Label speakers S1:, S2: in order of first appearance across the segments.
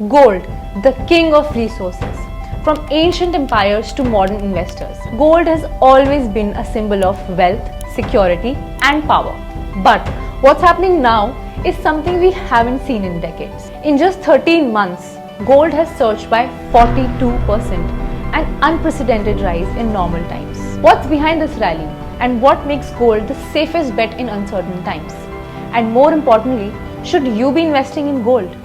S1: Gold, the king of resources. From ancient empires to modern investors, gold has always been a symbol of wealth, security, and power. But what's happening now is something we haven't seen in decades. In just 13 months, gold has surged by 42%, an unprecedented rise in normal times. What's behind this rally, and what makes gold the safest bet in uncertain times? And more importantly, should you be investing in gold?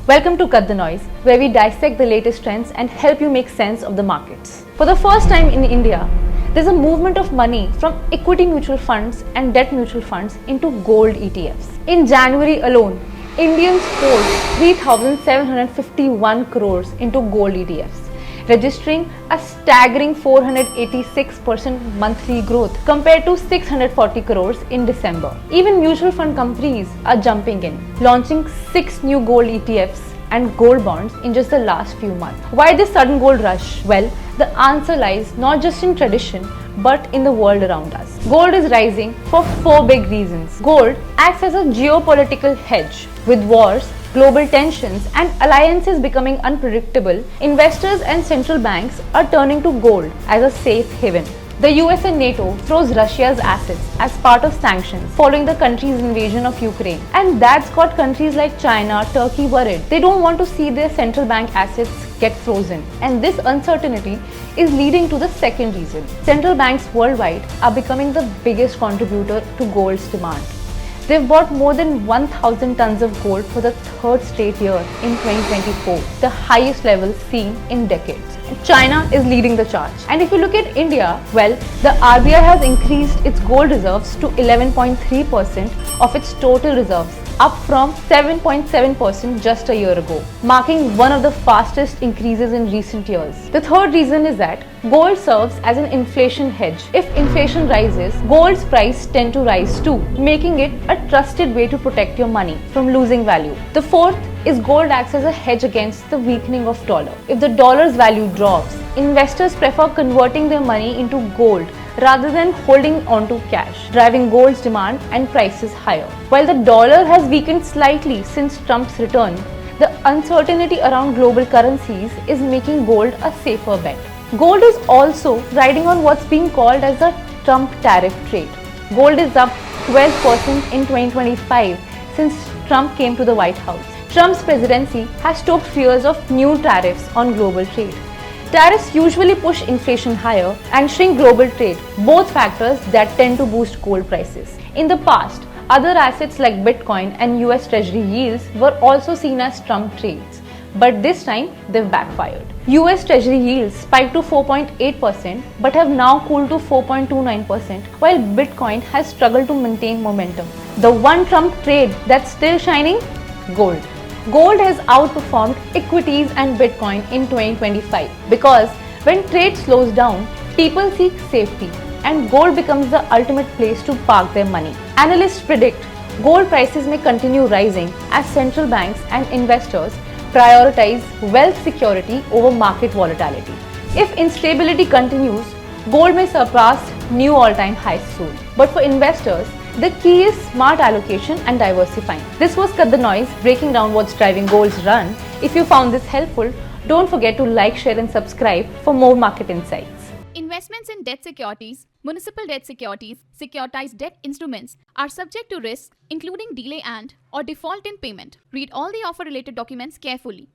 S1: Welcome to Cut the Noise, where we dissect the latest trends and help you make sense of the markets. For the first time in India, there's a movement of money from equity mutual funds and debt mutual funds into gold ETFs. In January alone, Indians poured 3,751 crores into gold ETFs, registering a staggering 486% monthly growth compared to 640 crores in December. Even mutual fund companies are jumping in, launching 6 new gold ETFs and gold bonds in just the last few months. Why this sudden gold rush? Well, the answer lies not just in tradition but in the world around us. Gold is rising for 4 big reasons. Gold acts as a geopolitical hedge. With wars, global tensions, and alliances becoming unpredictable, investors and central banks are turning to gold as a safe haven. The US and NATO froze Russia's assets as part of sanctions following the country's invasion of Ukraine. And that's got countries like China, Turkey worried. They don't want to see their central bank assets get frozen. And this uncertainty is leading to the second reason. Central banks worldwide are becoming the biggest contributor to gold's demand. They've bought more than 1,000 tons of gold for the third straight year in 2024, the highest level seen in decades. China is leading the charge. And if you look at India, well, the RBI has increased its gold reserves to 11.3% of its total reserves, up from 7.7% just a year ago, marking one of the fastest increases in recent years. The third reason is that gold serves as an inflation hedge. If inflation rises, gold's price tends to rise too, making it a trusted way to protect your money from losing value. The fourth is gold acts as a hedge against the weakening of dollar. If the dollar's value drops, investors prefer converting their money into gold rather than holding onto cash, driving gold's demand and prices higher. While the dollar has weakened slightly since Trump's return, the uncertainty around global currencies is making gold a safer bet. Gold is also riding on what's being called as a Trump tariff trade. Gold is up 12% in 2025 since Trump came to the White House. Trump's presidency has stoked fears of new tariffs on global trade. Tariffs usually push inflation higher and shrink global trade, both factors that tend to boost gold prices. In the past, other assets like Bitcoin and US Treasury yields were also seen as Trump trades, but this time they've backfired. US Treasury yields spiked to 4.8% but have now cooled to 4.29%, while Bitcoin has struggled to maintain momentum. The one Trump trade that's still shining? Gold. Gold has outperformed equities and Bitcoin in 2025 because when trade slows down, people seek safety and gold becomes the ultimate place to park their money. Analysts predict gold prices may continue rising as central banks and investors prioritize wealth security over market volatility. If instability continues, gold may surpass new all-time highs soon. But for investors, the key is smart allocation and diversifying. This was Cut the Noise, breaking down what's driving gold's run. If you found this helpful, don't forget to like, share and subscribe for more market insights.
S2: Investments in debt securities, municipal debt securities, securitized debt instruments are subject to risks including delay and or default in payment. Read all the offer related documents carefully.